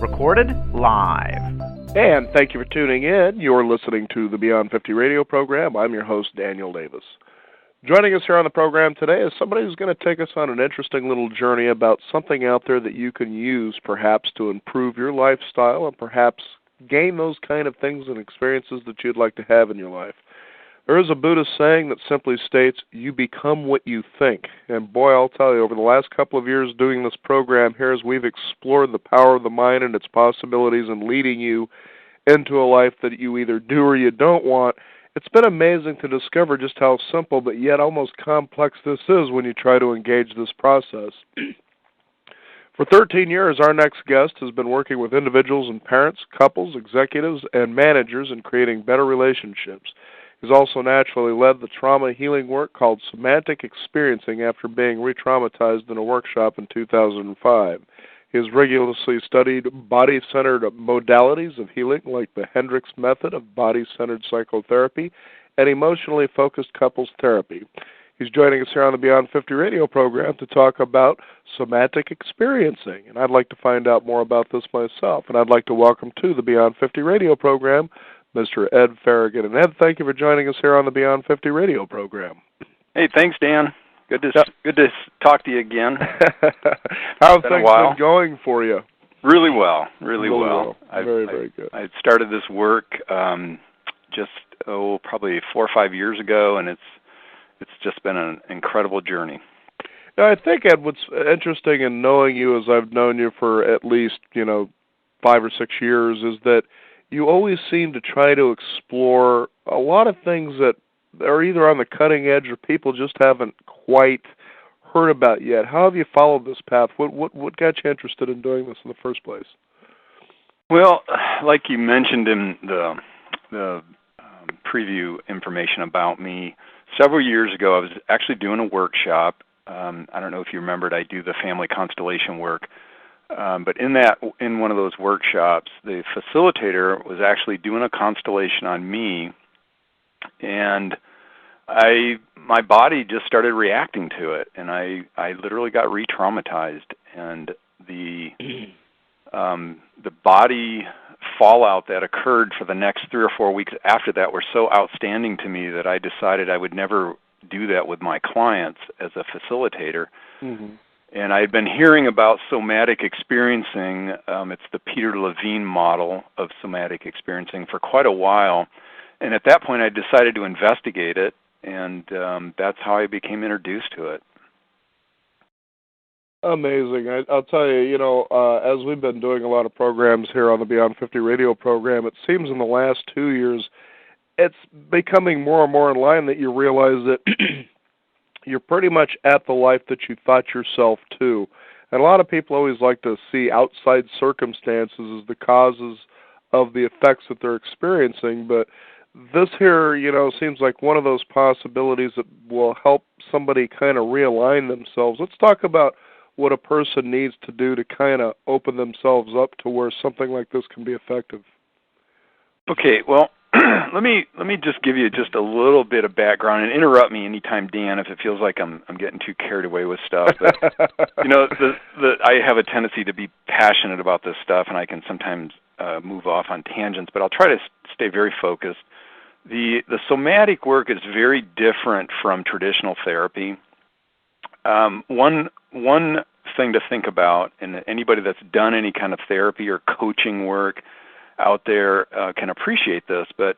Recorded live. And thank you for tuning in. You're listening to the Beyond 50 radio program. I'm your host, Daniel Davis. Joining us here on the program today is somebody who's going to take us on an interesting little journey about something out there that you can use perhaps to improve your lifestyle and perhaps gain those kind of things and experiences that you'd like to have in your life. There is a Buddhist saying that simply states, you become what you think. And boy, I'll tell you, over the last couple of years doing this program here, as we've explored the power of the mind and its possibilities and leading you into a life that you either do or you don't want, it's been amazing to discover just how simple but yet almost complex this is when you try to engage this process. For 13 years, our next guest has been working with individuals and parents, couples, executives, and managers in creating better relationships. He's also naturally led the trauma healing work called Somatic Experiencing after being re-traumatized in a workshop in 2005. He has regularly studied body-centered modalities of healing like the Hendricks method of body-centered psychotherapy and emotionally focused couples therapy. He's joining us here on the Beyond 50 radio program to talk about somatic experiencing. And I'd like to find out more about this myself. And I'd like to welcome to the Beyond 50 radio program Mr. Ed Farragut. And Ed, thank you for joining us here on the Beyond 50 radio program. Hey, thanks, Dan. Good to talk to you again. How have things been going for you? Really well, really well. Very good. I started this work probably 4 or 5 years ago, and it's just been an incredible journey. Now, I think, Ed, what's interesting in knowing you as I've known you for at least, 5 or 6 years is that you always seem to try to explore a lot of things that are either on the cutting edge or people just haven't quite heard about yet. How have you followed this path? What got you interested in doing this in the first place? Well, like you mentioned in the preview information about me, several years ago I was actually doing a workshop. I don't know if you remembered, I do the family constellation work. But in one of those workshops, the facilitator was actually doing a constellation on me, and my body just started reacting to it, and I literally got re-traumatized, and the body fallout that occurred for the next 3 or 4 weeks after that were so outstanding to me that I decided I would never do that with my clients as a facilitator. Mm-hmm. And I had been hearing about somatic experiencing. It's the Peter Levine model of somatic experiencing for quite a while. And at that point, I decided to investigate it, and that's how I became introduced to it. Amazing. I'll tell you, as we've been doing a lot of programs here on the Beyond 50 radio program, it seems in the last 2 years, it's becoming more and more in line that you realize that you're pretty much at the life that you thought yourself to. And a lot of people always like to see outside circumstances as the causes of the effects that they're experiencing, but this here, seems like one of those possibilities that will help somebody kind of realign themselves. Let's talk about what a person needs to do to kind of open themselves up to where something like this can be effective. Okay, well, let me just give you just a little bit of background, and interrupt me anytime, Dan, if it feels like I'm getting too carried away with stuff. But, I have a tendency to be passionate about this stuff, and I can sometimes move off on tangents, but I'll try to stay very focused. The somatic work is very different from traditional therapy. One thing to think about, and anybody that's done any kind of therapy or coaching work out there can appreciate this, but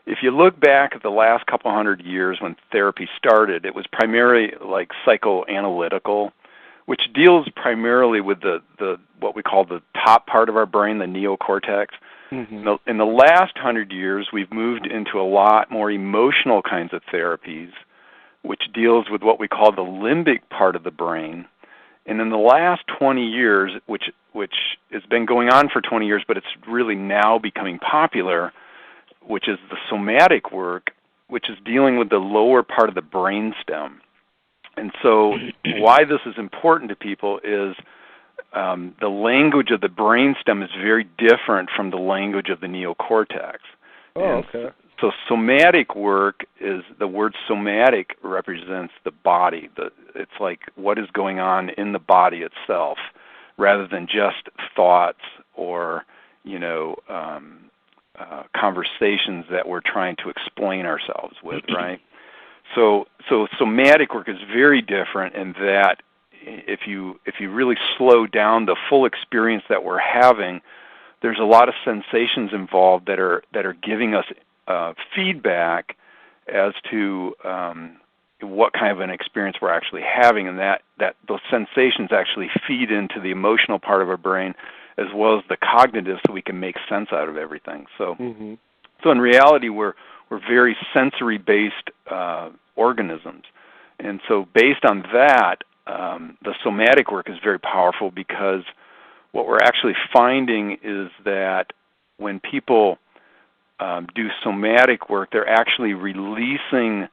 if you look back at the last couple 100 years when therapy started, it was primarily like psychoanalytical, which deals primarily with the what we call the top part of our brain, the neocortex. Mm-hmm. In the last 100 years, we've moved into a lot more emotional kinds of therapies, which deals with what we call the limbic part of the brain. And in the last 20 years, which has been going on for 20 years, but it's really now becoming popular, which is the somatic work, which is dealing with the lower part of the brainstem. And so why this is important to people is the language of the brainstem is very different from the language of the neocortex. Oh, okay. So somatic work is, the word somatic represents the body. It's like what is going on in the body itself, rather than just thoughts or conversations that we're trying to explain ourselves with, right? So somatic work is very different in that if you really slow down the full experience that we're having, there's a lot of sensations involved that are giving us feedback as to what kind of an experience we're actually having, and that those sensations actually feed into the emotional part of our brain as well as the cognitive, so we can make sense out of everything. So, so in reality, we're very sensory-based organisms, and so based on that, the somatic work is very powerful, because what we're actually finding is that when people do somatic work, they're actually releasing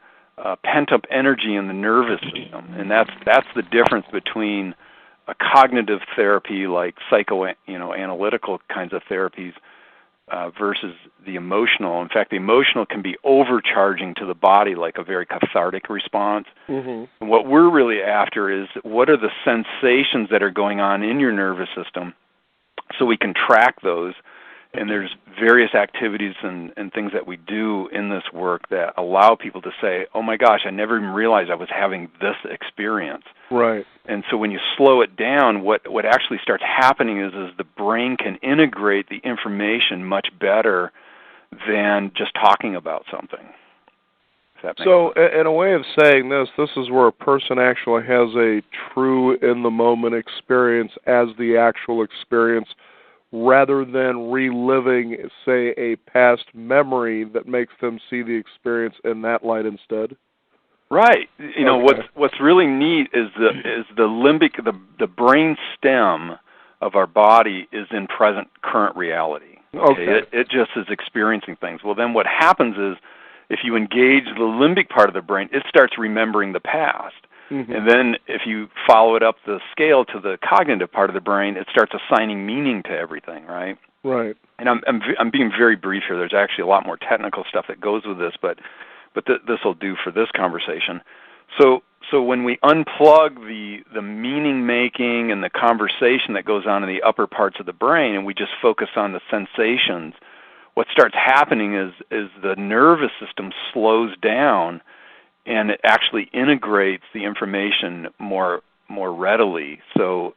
pent-up energy in the nervous system, and that's the difference between a cognitive therapy like psychoanalytical kinds of therapies versus the emotional. In fact, the emotional can be overcharging to the body, like a very cathartic response. And what we're really after is, what are the sensations that are going on in your nervous system, so we can track those. And there's various activities and things that we do in this work that allow people to say, oh my gosh, I never even realized I was having this experience. Right. And so when you slow it down, what actually starts happening is the brain can integrate the information much better than just talking about something. So in a way of saying this is where a person actually has a true in-the-moment experience as the actual experience, rather than reliving, say, a past memory that makes them see the experience in that light instead. Right. What's really neat is the limbic, the brain stem of our body is in current reality. Okay. It just is experiencing things. Well, then what happens is, if you engage the limbic part of the brain, it starts remembering the past. And then if you follow it up the scale to the cognitive part of the brain, it starts assigning meaning to everything, right? Right. And I'm being very brief here. There's actually a lot more technical stuff that goes with this, but this will do for this conversation. So when we unplug the meaning making and the conversation that goes on in the upper parts of the brain, and we just focus on the sensations, what starts happening is the nervous system slows down, and it actually integrates the information more readily. So,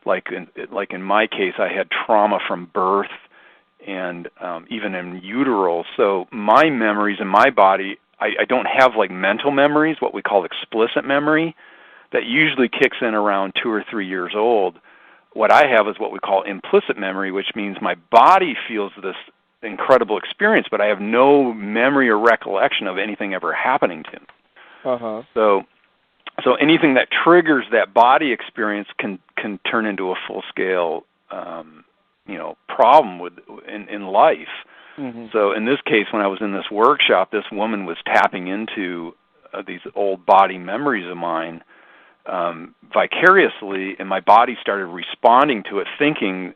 like in my case, I had trauma from birth, and even in utero. So my memories in my body, I don't have like mental memories, what we call explicit memory, that usually kicks in around 2 or 3 years old. What I have is what we call implicit memory, which means my body feels this incredible experience, but I have no memory or recollection of anything ever happening to me. So anything that triggers that body experience can turn into a full-scale problem in life. So in this case, when I was in this workshop, this woman was tapping into these old body memories of mine vicariously, and my body started responding to it, thinking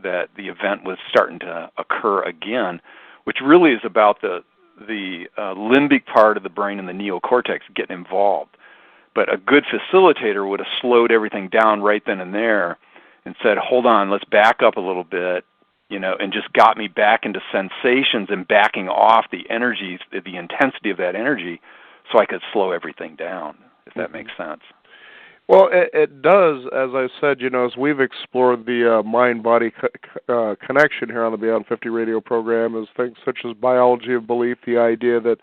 that the event was starting to occur again, which really is about the limbic part of the brain and the neocortex getting involved. But a good facilitator would have slowed everything down right then and there and said, hold on, let's back up a little bit, and just got me back into sensations and backing off the energy, the intensity of that energy, so I could slow everything down, if that makes sense. Well, it does, as I said, as we've explored the mind-body connection here on the Beyond 50 radio program, is things such as biology of belief, the idea that,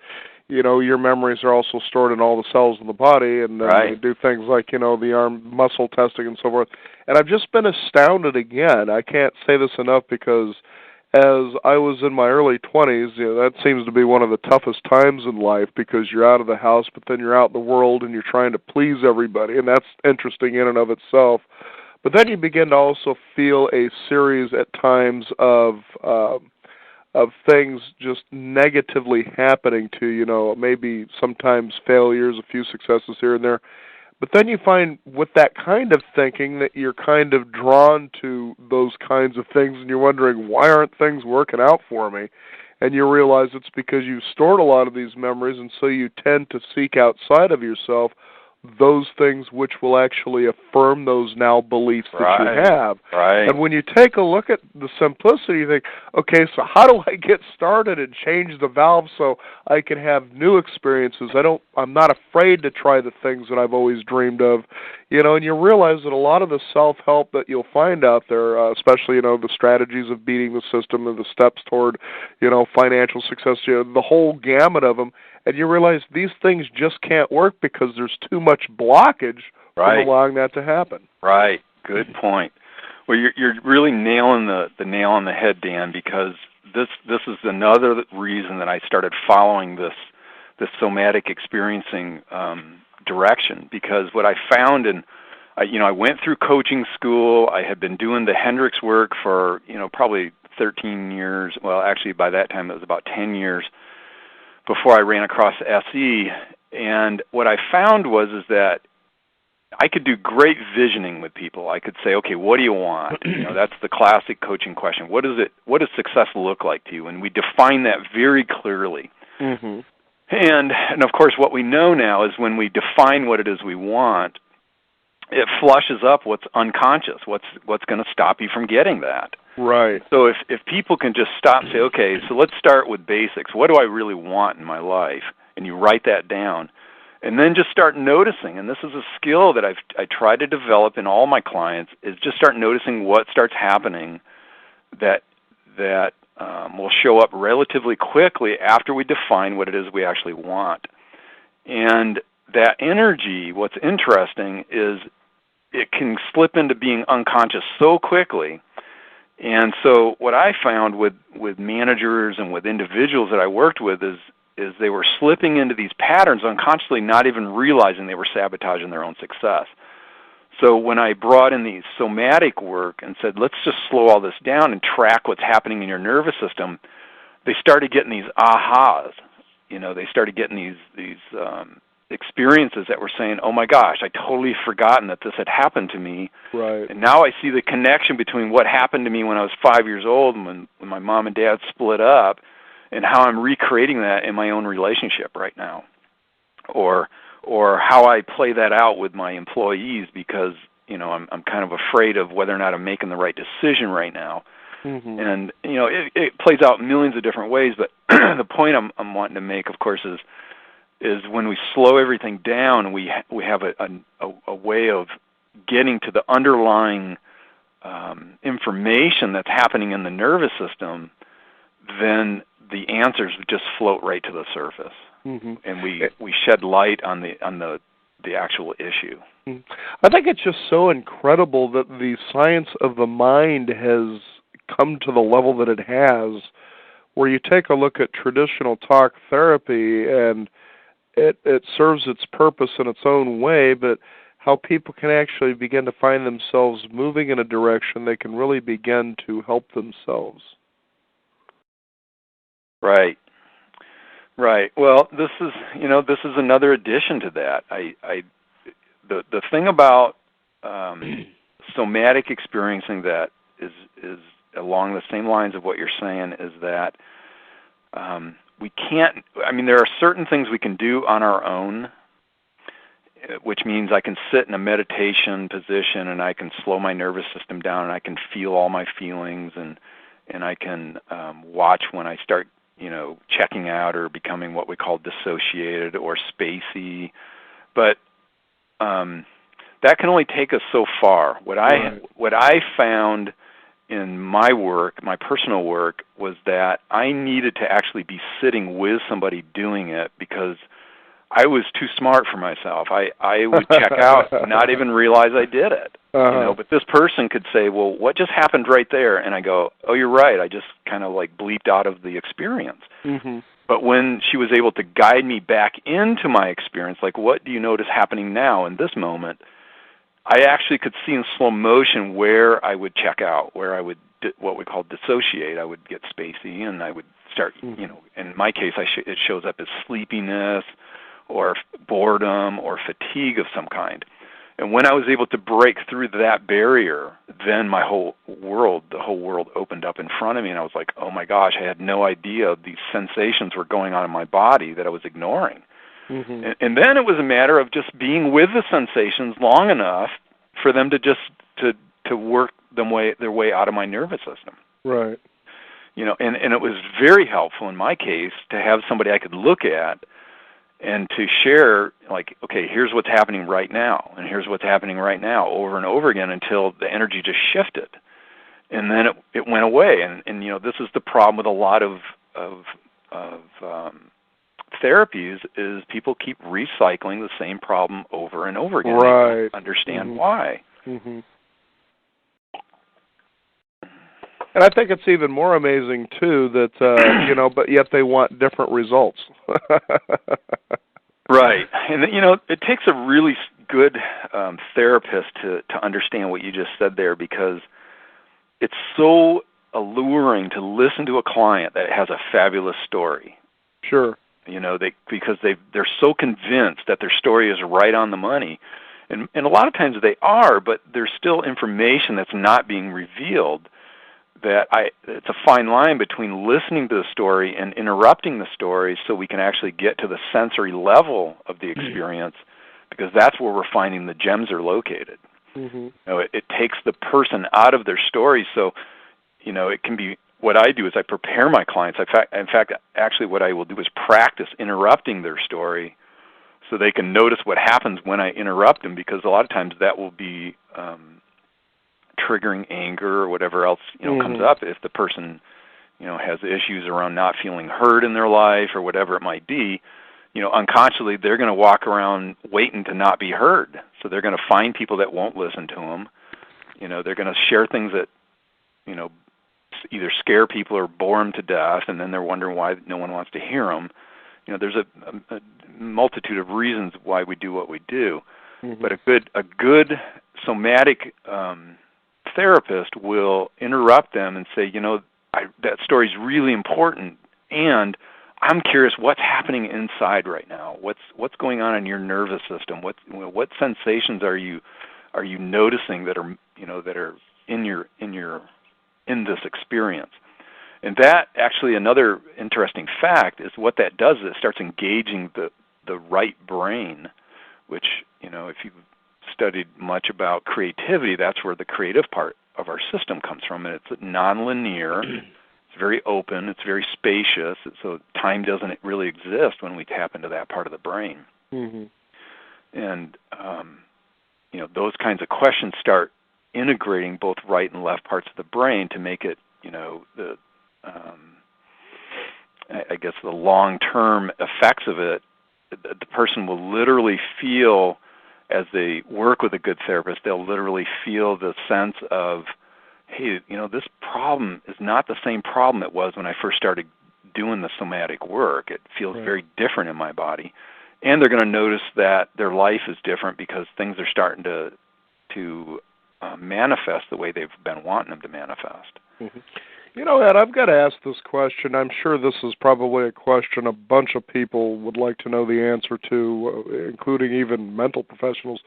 your memories are also stored in all the cells in the body, and they do things like, the arm muscle testing and so forth. And I've just been astounded again. I can't say this enough, because as I was in my early 20s, that seems to be one of the toughest times in life, because you're out of the house, but then you're out in the world and you're trying to please everybody, and that's interesting in and of itself. But then you begin to also feel a series at times of things just negatively happening to you, maybe sometimes failures, a few successes here and there. But then you find with that kind of thinking that you're kind of drawn to those kinds of things, and you're wondering, why aren't things working out for me? And you realize it's because you've stored a lot of these memories, and so you tend to seek outside of yourself those things which will actually affirm those now beliefs that you have. Right. And when you take a look at the simplicity, you think, okay, so how do I get started and change the valve so I can have new experiences? I'm not afraid to try the things that I've always dreamed of. And you realize that a lot of the self-help that you'll find out there, especially, the strategies of beating the system and the steps toward, financial success, the whole gamut of them, and you realize these things just can't work because there's too much blockage from allowing that to happen. Right. Good point. Well, you're really nailing the nail on the head, Dan, because this is another reason that I started following this somatic experiencing direction, because what I found, and I went through coaching school. I had been doing the Hendricks work for probably 13 years. Well, actually by that time it was about 10 years before I ran across SE. And what I found was that I could do great visioning with people. I could say, okay, what do you want? That's the classic coaching question. What does success look like to you? And we define that very clearly. Mm-hmm. And of course, what we know now is when we define what it is we want, it flushes up what's unconscious, what's going to stop you from getting that. Right. So if people can just stop and say, okay, so let's start with basics. What do I really want in my life? And you write that down. And then just start noticing, and this is a skill that I try to develop in all my clients, is just start noticing what starts happening that will show up relatively quickly after we define what it is we actually want. And that energy, what's interesting is it can slip into being unconscious so quickly. And so what I found with managers and with individuals that I worked with is they were slipping into these patterns unconsciously, not even realizing they were sabotaging their own success. So when I brought in the somatic work and said, let's just slow all this down and track what's happening in your nervous system, they started getting these ahas. They started getting these experiences that were saying, oh my gosh, I totally forgotten that this had happened to me. Right. And now I see the connection between what happened to me when I was 5 years old and when my mom and dad split up, and how I'm recreating that in my own relationship right now, or how I play that out with my employees because I'm kind of afraid of whether or not I'm making the right decision right now. Mm-hmm. And it plays out in millions of different ways. But the point I'm wanting to make, of course, is when we slow everything down, we have a way of getting to the underlying information that's happening in the nervous system. Then the answers just float right to the surface, mm-hmm. and we shed light on the actual issue. I think it's just so incredible that the science of the mind has come to the level that it has, where you take a look at traditional talk therapy and it serves its purpose in its own way, but how people can actually begin to find themselves moving in a direction they can really begin to help themselves. Right. Well, this is another addition to that. The thing about somatic experiencing that is along the same lines of what you're saying is that we can't. I mean, there are certain things we can do on our own, which means I can sit in a meditation position and I can slow my nervous system down and I can feel all my feelings and I can watch when I start checking out or becoming what we call dissociated or spacey. But that can only take us so far. What I found in my work, my personal work, was that I needed to actually be sitting with somebody doing it because I was too smart for myself. I would check out and not even realize I did it. Uh-huh. But this person could say, well, what just happened right there? And I go, oh, you're right. I just kind of like bleeped out of the experience. Mm-hmm. But when she was able to guide me back into my experience, like, what do you notice happening now in this moment? I actually could see in slow motion where I would check out, where I would what we call dissociate. I would get spacey, and I would start, in my case, it shows up as sleepiness or boredom or fatigue of some kind. And when I was able to break through that barrier, then the whole world opened up in front of me, and I was like, oh my gosh, I had no idea these sensations were going on in my body that I was ignoring. And then it was a matter of just being with the sensations long enough for them to just to work their way out of my nervous system. Right. You know, and it was very helpful in my case to have somebody I could look at and to share, like, okay, here's what's happening right now, and here's what's happening right now, over and over again until the energy just shifted. And then it went away. And you know, this is the problem with a lot of therapies, is people keep recycling the same problem over and over again. Right. They don't understand why. And I think it's even more amazing too that you know, but yet they want different results. Right. And you know, it takes a really good therapist to understand what you just said there, because it's so alluring to listen to a client that has a fabulous story. Sure. You know, because they're so convinced that their story is right on the money. And a lot of times they are, but there's still information that's not being revealed. It's a fine line between listening to the story and interrupting the story so we can actually get to the sensory level of the experience, because that's where we're finding the gems are located. You know, it takes the person out of their story. So, you know, it can be, what I do is I prepare my clients. In fact, actually what I will do is practice interrupting their story so they can notice what happens when I interrupt them, because a lot of times that will be triggering anger or whatever else, you know, comes up. If the person, you know, has issues around not feeling heard in their life or whatever it might be, you know, unconsciously they're going to walk around waiting to not be heard. So they're going to find people that won't listen to them. You know, they're going to share things that, you know, either scare people or bore them to death, and then they're wondering why no one wants to hear them. You know, there's a multitude of reasons why we do what we do. But a good somatic therapist will interrupt them and say, you know, that story's really important, and I'm curious what's happening inside right now. What's going on in your nervous system? What sensations are you noticing that are, you know, that are in this experience? And that actually, another interesting fact is what that does is it starts engaging the right brain, which, you know, if you've studied much about creativity, that's where the creative part of our system comes from. And it's nonlinear, it's very open, it's very spacious, so time doesn't really exist when we tap into that part of the brain. And, you know, those kinds of questions start integrating both right and left parts of the brain to make it, you know, I guess the long-term effects of it, the person will literally feel, as they work with a good therapist, they'll literally feel the sense of, hey, you know, this problem is not the same problem it was when I first started doing the somatic work. It feels very different in my body. And they're going to notice that their life is different because things are starting to manifest the way they've been wanting them to manifest. You know, Ed, I've got to ask this question. I'm sure this is probably a question a bunch of people would like to know the answer to, including even mental professionals.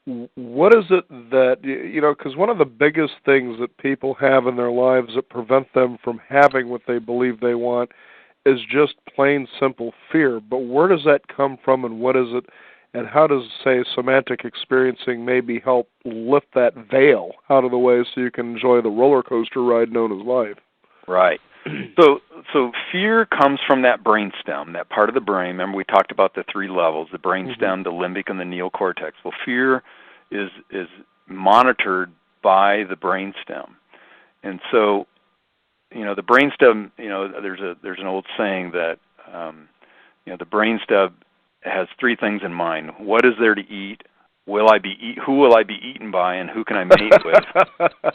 What is it that, you know, because one of the biggest things that people have in their lives that prevent them from having what they believe they want is just plain simple fear. But where does that come from, and what is it, and how does, say, somatic experiencing maybe help lift that veil out of the way so you can enjoy the roller coaster ride known as life? Right. So fear comes from that brainstem, that part of the brain. Remember, we talked about the three levels: the brainstem, the limbic, and the neocortex. Well, fear is monitored by the brainstem, and so, you know, the brainstem. You know, there's an old saying that you know, the brainstem has three things in mind: what is there to eat? Who will I be eaten by? And who can I mate with?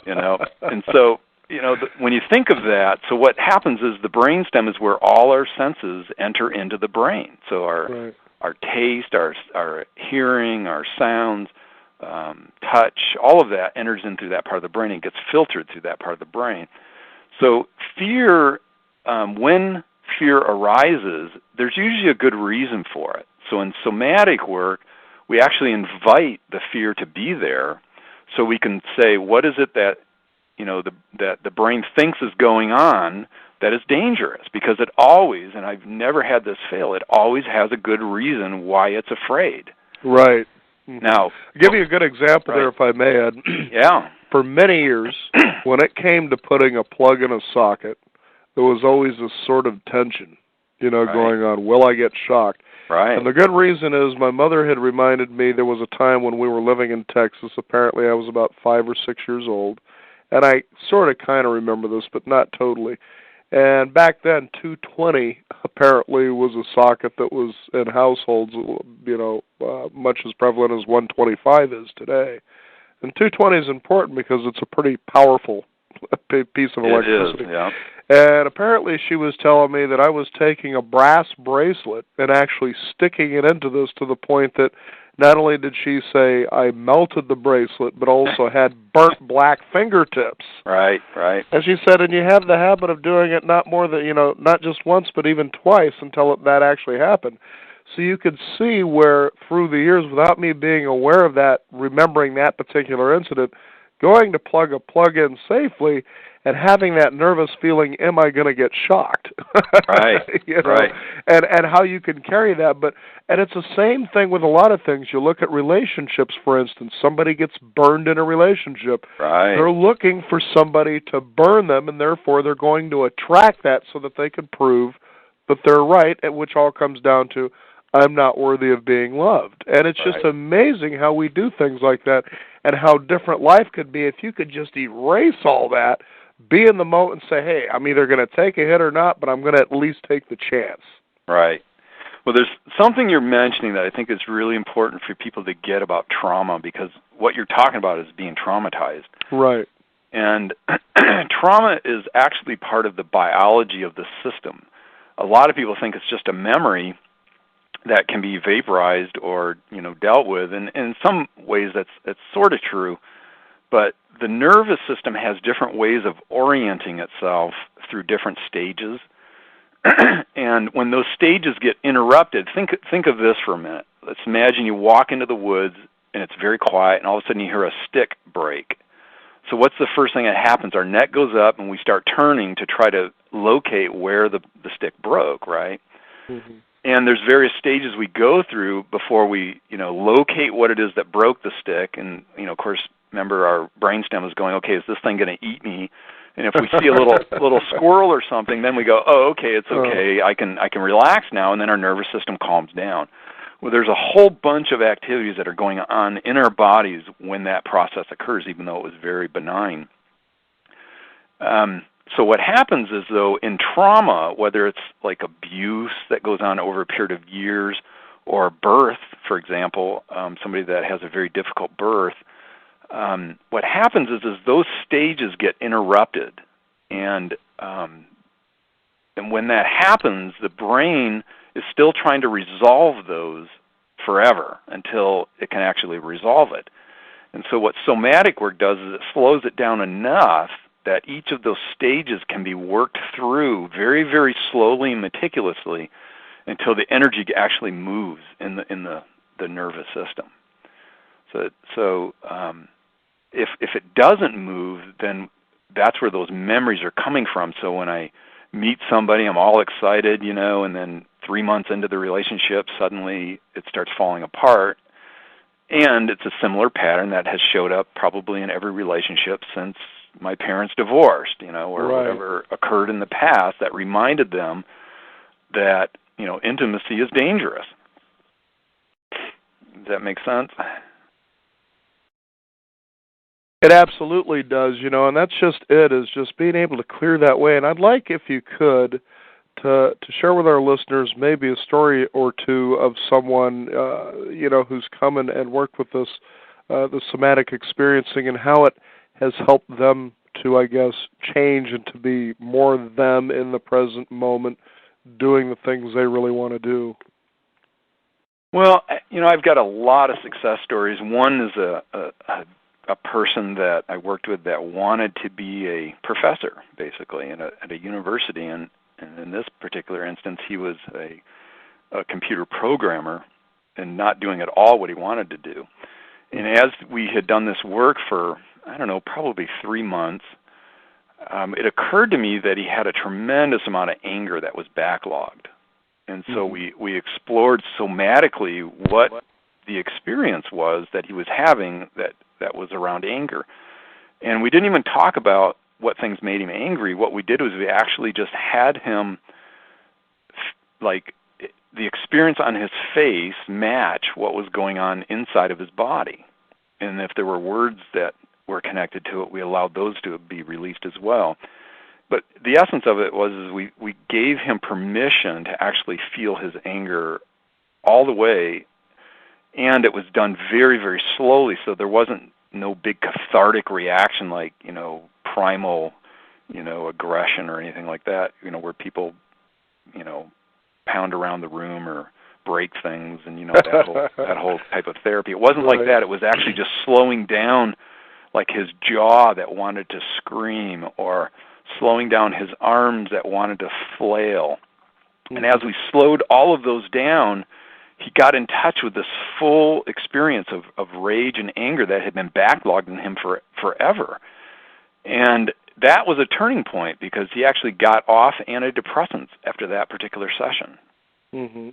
You know, and so, you know, when you think of that, so what happens is the brainstem is where all our senses enter into the brain. So our taste, our hearing, our sounds, touch, all of that enters in through that part of the brain and gets filtered through that part of the brain. So fear, when fear arises, there's usually a good reason for it. So in somatic work, we actually invite the fear to be there, so we can say, what is it that, you know, that the brain thinks is going on that is dangerous, because it always, and I've never had this fail, it always has a good reason why it's afraid. Right. Mm-hmm. Now, I'll give you a good example there, if I may, Ed. Yeah. For many years, when it came to putting a plug in a socket, there was always this sort of tension, going on. Will I get shocked? Right. And the good reason is my mother had reminded me there was a time when we were living in Texas. Apparently I was about 5 or 6 years old. And I sort of kind of remember this, but not totally. And back then, 220 apparently was a socket that was in households, much as prevalent as 125 is today. And 220 is important because it's a pretty powerful piece of electricity. It is, yeah. And apparently she was telling me that I was taking a brass bracelet and actually sticking it into this, to the point that not only did she say I melted the bracelet, but also had burnt black fingertips. Right. And she said, and you have the habit of doing it not more than, not just once, but even twice until that actually happened. So you could see where, through the years, without me being aware of that, remembering that particular incident, going to plug a plug-in safely and having that nervous feeling, am I going to get shocked? Right. Right. And how you can carry that. And it's the same thing with a lot of things. You look at relationships, for instance. Somebody gets burned in a relationship. Right. They're looking for somebody to burn them, and therefore they're going to attract that so that they can prove that they're right, at which all comes down to, I'm not worthy of being loved. And it's just amazing how we do things like that, and how different life could be if you could just erase all that, be in the moment and say, hey, I'm either going to take a hit or not, but I'm going to at least take the chance. Right. Well, there's something you're mentioning that I think is really important for people to get about trauma, because what you're talking about is being traumatized. Right. And trauma is actually part of the biology of the system. A lot of people think it's just a memory that can be vaporized or, dealt with. And in some ways that's sort of true. But the nervous system has different ways of orienting itself through different stages. And when those stages get interrupted, think of this for a minute. Let's imagine you walk into the woods and it's very quiet, and all of a sudden you hear a stick break. So what's the first thing that happens? Our neck goes up and we start turning to try to locate where the stick broke, right? Mm-hmm. And there's various stages we go through before we, locate what it is that broke the stick. And, of course, remember our brainstem is going, okay, is this thing going to eat me? And if we see a little squirrel or something, then we go, oh, okay, it's okay. I can relax now, and then our nervous system calms down. Well, there's a whole bunch of activities that are going on in our bodies when that process occurs, even though it was very benign. So what happens is, though, in trauma, whether it's like abuse that goes on over a period of years, or birth, for example, somebody that has a very difficult birth, what happens is those stages get interrupted, and when that happens, the brain is still trying to resolve those forever until it can actually resolve it. And so what somatic work does is it slows it down enough that each of those stages can be worked through very, very slowly and meticulously until the energy actually moves in the nervous system. So if it doesn't move, then that's where those memories are coming from. So when I meet somebody, I'm all excited, and then 3 months into the relationship, suddenly it starts falling apart. And it's a similar pattern that has showed up probably in every relationship since my parents divorced, or whatever occurred in the past that reminded them that, intimacy is dangerous. Does that make sense? It absolutely does, and that's just it, is just being able to clear that way. And I'd like, if you could, to share with our listeners maybe a story or two of someone, who's come and worked with us, the somatic experiencing, and how it has helped them to, I guess, change and to be more them in the present moment, doing the things they really want to do. Well, I've got a lot of success stories. One is a person that I worked with that wanted to be a professor, basically, at a university, and in this particular instance, he was a computer programmer and not doing at all what he wanted to do. And as we had done this work for, probably 3 months, it occurred to me that he had a tremendous amount of anger that was backlogged. And so we explored somatically what the experience was that he was having that was around anger. And we didn't even talk about what things made him angry. What we did was we actually just had him, like, the experience on his face match what was going on inside of his body. And if there were words that were connected to it, we allowed those to be released as well. But the essence of it was we gave him permission to actually feel his anger all the way, and it was done very, very slowly, so there wasn't no big cathartic reaction like, primal, aggression or anything like that, where people, pound around the room or break things and, that whole type of therapy. It wasn't like that. It was actually just slowing down, like his jaw that wanted to scream, or slowing down his arms that wanted to flail. And as we slowed all of those down, he got in touch with this full experience of rage and anger that had been backlogged in him forever. And that was a turning point because he actually got off antidepressants after that particular session. Mm-hmm.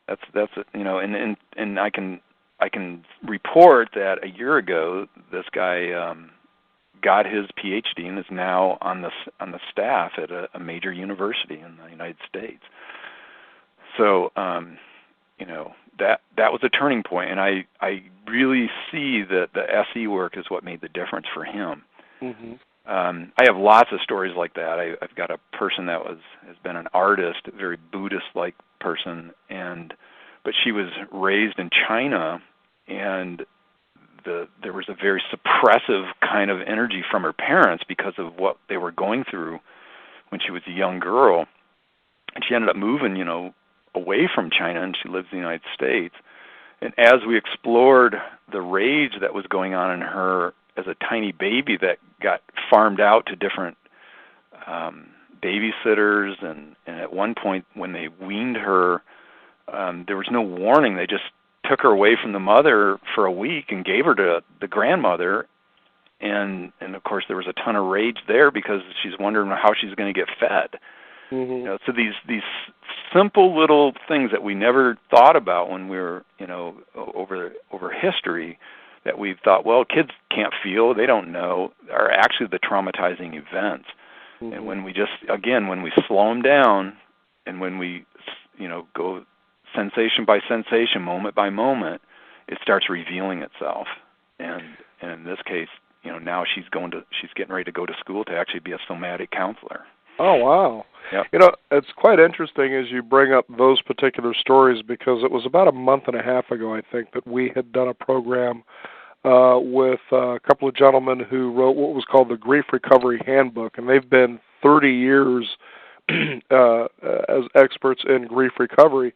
That's and I can report that a year ago this guy got his PhD and is now on the staff at a major university in the United States. So that was a turning point, and I really see that the SE work is what made the difference for him. Mm-hmm. I have lots of stories like that. I've got a person that has been an artist, a very Buddhist-like person, but she was raised in China, and there was a very suppressive kind of energy from her parents because of what they were going through when she was a young girl, and she ended up moving, away from China, and she lives in the United States. And as we explored the rage that was going on in her as a tiny baby that got farmed out to different babysitters, and at one point when they weaned her, there was no warning. They just took her away from the mother for a week and gave her to the grandmother, and of course there was a ton of rage there because she's wondering how she's going to get fed. Mm-hmm. So these simple little things that we never thought about when we were, over history, that we thought, well, kids can't feel, they don't know, are actually the traumatizing events. Mm-hmm. And when we slow them down, and when we, go sensation by sensation, moment by moment, it starts revealing itself. And in this case, now she's getting ready to go to school to actually be a somatic counselor. Oh, wow. Yep. It's quite interesting as you bring up those particular stories, because it was about a month and a half ago, I think, that we had done a program with a couple of gentlemen who wrote what was called the Grief Recovery Handbook, and they've been 30 years as experts in grief recovery.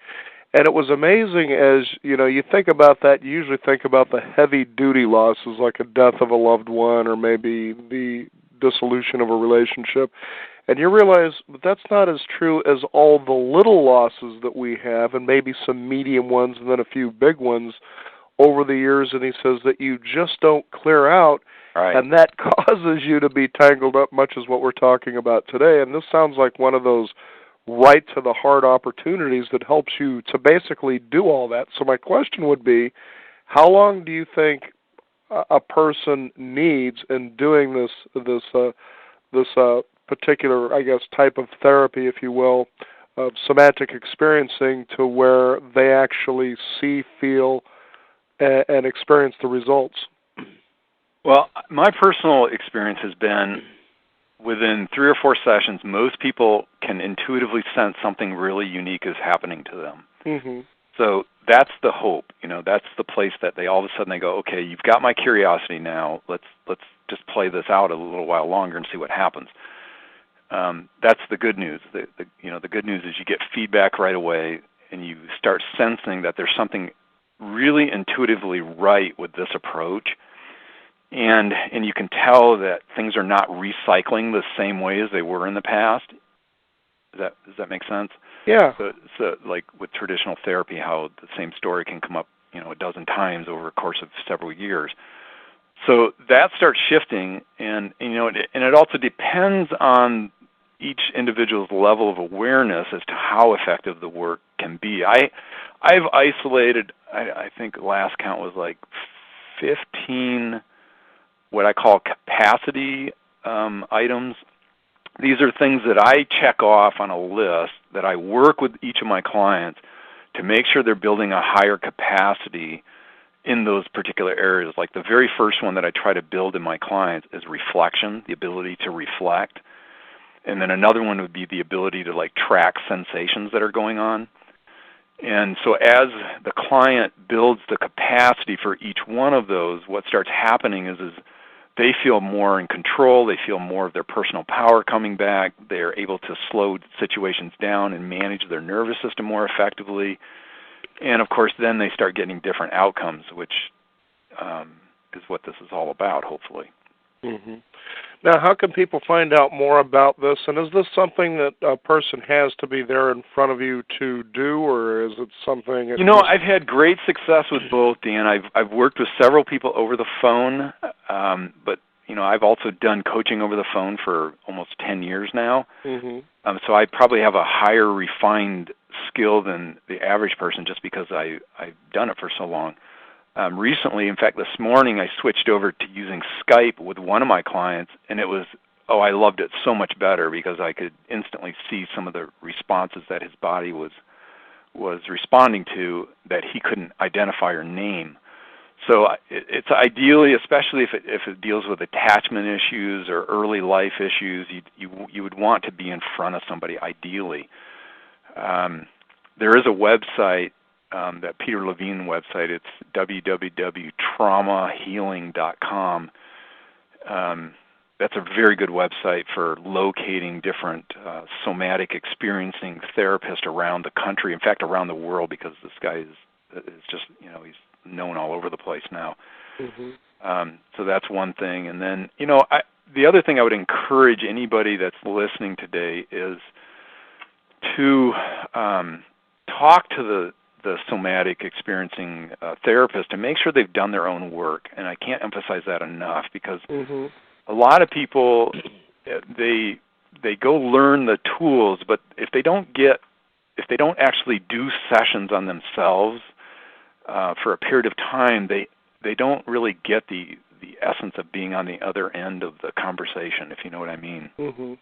And it was amazing as, you think about that, you usually think about the heavy-duty losses like a death of a loved one or maybe the dissolution of a relationship. And you realize that's not as true as all the little losses that we have, and maybe some medium ones and then a few big ones over the years. And he says that you just don't clear out, right. And that causes you to be tangled up, much as what we're talking about today. And this sounds like one of those right-to-the-heart opportunities that helps you to basically do all that. So my question would be, how long do you think a person needs in doing this particular, I guess, type of therapy, if you will, of somatic experiencing, to where they actually see, feel, and experience the results? Well, my personal experience has been within 3 or 4 sessions, most people can intuitively sense something really unique is happening to them. Mm-hmm. So that's the hope. That's the place that they all of a sudden they go, okay, you've got my curiosity now. Let's just play this out a little while longer and see what happens. That's the good news. The good news is you get feedback right away, and you start sensing that there's something really intuitively right with this approach, and you can tell that things are not recycling the same way as they were in the past. Does that make sense? Yeah. So like with traditional therapy, how the same story can come up, a dozen times over a course of several years. So that starts shifting, and it also depends on each individual's level of awareness as to how effective the work can be. I've isolated, I think the last count was like 15 what I call capacity items. These are things that I check off on a list that I work with each of my clients to make sure they're building a higher capacity in those particular areas. Like the very first one that I try to build in my clients is reflection, the ability to reflect. And then another one would be the ability to track sensations that are going on. And so as the client builds the capacity for each one of those, what starts happening is they feel more in control, they feel more of their personal power coming back, they're able to slow situations down and manage their nervous system more effectively. And of course then they start getting different outcomes, which is what this is all about, hopefully. Mm-hmm. Now, how can people find out more about this? And is this something that a person has to be there in front of you to do, or is it something? I've had great success with both, Dan. I've worked with several people over the phone, but I've also done coaching over the phone for almost 10 years now. Mm-hmm. So I probably have a higher refined skill than the average person, just because I've done it for so long. Recently, in fact, this morning, I switched over to using Skype with one of my clients, and I loved it so much better because I could instantly see some of the responses that his body was responding to that he couldn't identify or name. So it's ideally, especially if it deals with attachment issues or early life issues, you would want to be in front of somebody ideally. There is a website, that Peter Levine website. It's www.traumahealing.com. That's a very good website for locating different somatic experiencing therapists around the country, in fact around the world, because this guy is just, he's known all over the place now. Mm-hmm. So that's one thing. And then, the other thing I would encourage anybody that's listening today is to talk to the somatic experiencing therapist and make sure they've done their own work. And I can't emphasize that enough, because mm-hmm. a lot of people, they go learn the tools, but if they don't actually do sessions on themselves for a period of time, they don't really get the essence of being on the other end of the conversation, if you know what I mean. Mm-hmm.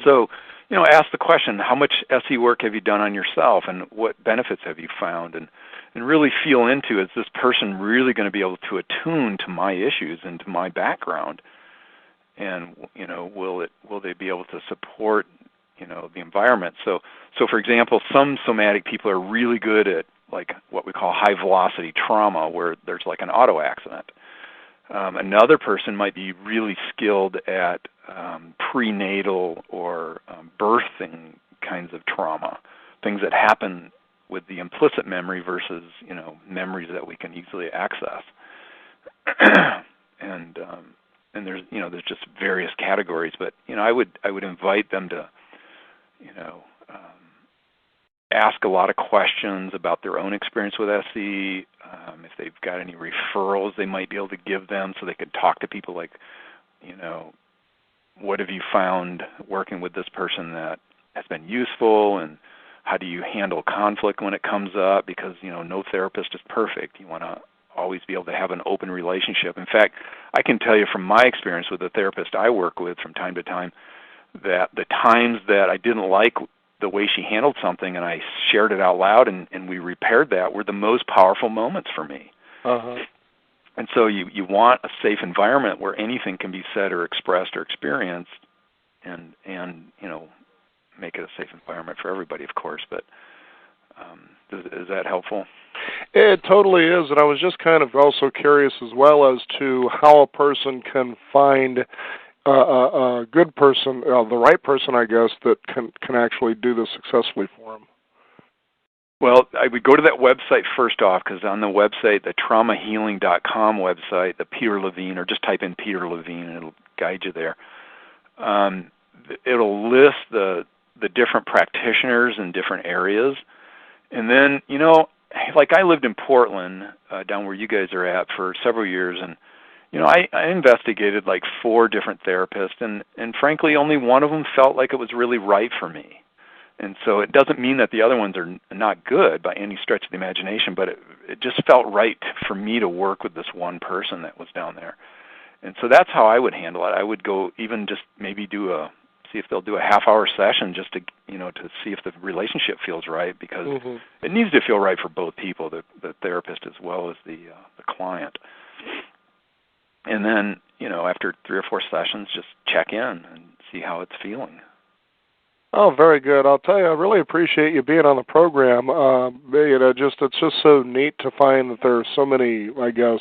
So, ask the question, how much SE work have you done on yourself, and what benefits have you found? And really feel into, is this person really going to be able to attune to my issues and to my background? And, will they be able to support, the environment? So for example, some somatic people are really good at what we call high velocity trauma, where there's an auto accident. Another person might be really skilled at prenatal or birthing kinds of trauma, things that happen with the implicit memory versus memories that we can easily access. and there's just various categories, but I would invite them to ask a lot of questions about their own experience with SE. If they've got any referrals they might be able to give them, so they could talk to people what have you found working with this person that has been useful, and how do you handle conflict when it comes up? Because, no therapist is perfect. You want to always be able to have an open relationship. In fact, I can tell you from my experience with the therapist I work with from time to time, that the times that I didn't like the way she handled something and I shared it out loud and we repaired that were the most powerful moments for me. Uh-huh. And so you want a safe environment where anything can be said or expressed or experienced, and make it a safe environment for everybody, of course. But is that helpful? It totally is, and I was just kind of also curious as well as to how a person can find a good person, the right person, I guess, that can actually do this successfully for them. Well, I would go to that website first off, because on the website, the traumahealing.com website, the Peter Levine, or just type in Peter Levine and it'll guide you there. It'll list the different practitioners in different areas. And then, I lived in Portland, down where you guys are at, for several years, and I investigated like 4 different therapists, and frankly, only one of them felt like it was really right for me. And so it doesn't mean that the other ones are not good by any stretch of the imagination, but it just felt right for me to work with this one person that was down there. And so that's how I would handle it. I would go even just maybe see if they'll do a half-hour session just to see if the relationship feels right, because it needs to feel right for both people, the therapist as well as the client. And then, after 3 or 4 sessions, just check in and see how it's feeling. Oh, very good. I'll tell you, I really appreciate you being on the program. It's just so neat to find that there are so many, I guess,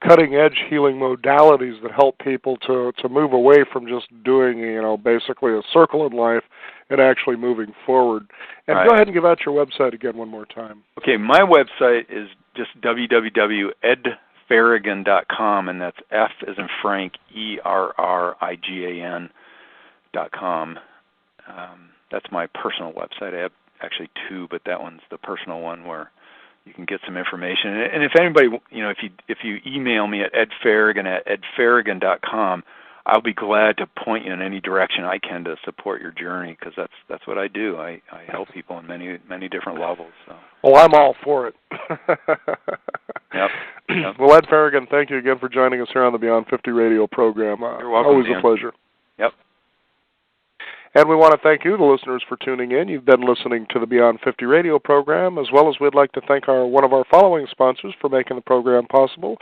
cutting-edge healing modalities that help people to move away from just doing, basically a circle in life and actually moving forward. And Go ahead and give out your website again one more time. Okay, my website is just www.edfarragan.com, and that's F as in Frank, ERRIGAN.com. That's my personal website. I have actually 2, but that one's the personal one where you can get some information. And if anybody, if you email me at edfarragan@edfarragan.com, I'll be glad to point you in any direction I can to support your journey, because that's what I do. I help people on many different levels. So. Well, I'm all for it. Yep. Well, Ed Farragan, thank you again for joining us here on the Beyond 50 radio program. You're welcome, always Dan. A pleasure. Yep. And we want to thank you, the listeners, for tuning in. You've been listening to the Beyond 50 radio program, as well as we'd like to thank one of our following sponsors for making the program possible,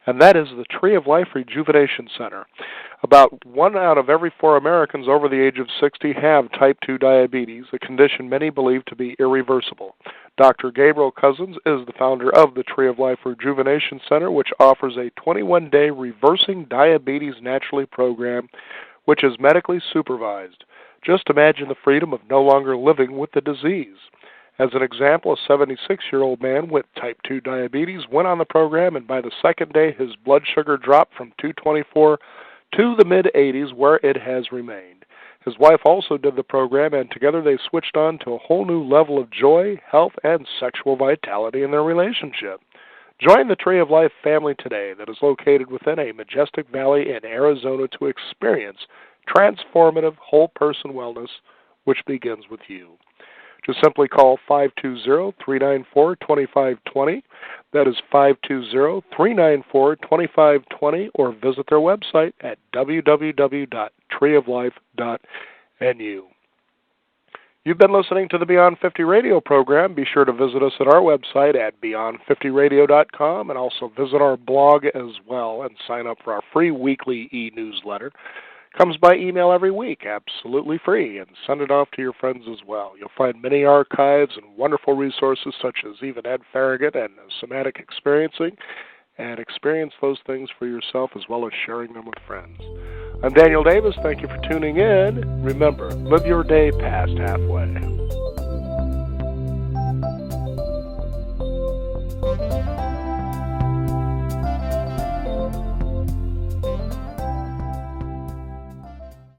and that is the Tree of Life Rejuvenation Center. About 1 out of every 4 Americans over the age of 60 have type 2 diabetes, a condition many believe to be irreversible. Dr. Gabriel Cousins is the founder of the Tree of Life Rejuvenation Center, which offers a 21-day Reversing Diabetes Naturally program, which is medically supervised. Just imagine the freedom of no longer living with the disease. As an example, a 76-year-old man with type 2 diabetes went on the program, and by the 2nd day, his blood sugar dropped from 224 to the mid-80s, where it has remained. His wife also did the program, and together they switched on to a whole new level of joy, health, and sexual vitality in their relationship. Join the Tree of Life family today that is located within a majestic valley in Arizona to experience transformative whole-person wellness, which begins with you. Just simply call 520-394-2520. That is 520-394-2520, or visit their website at www.treeoflife.nu. You've been listening to the Beyond 50 radio program. Be sure to visit us at our website at beyond50radio.com, and also visit our blog as well and sign up for our free weekly e-newsletter. Comes by email every week, absolutely free, and send it off to your friends as well. You'll find many archives and wonderful resources such as even Ed Farragan and Somatic experiencing, and experience those things for yourself as well as sharing them with friends. I'm Daniel Davis. Thank you for tuning in. Remember, live your day past halfway.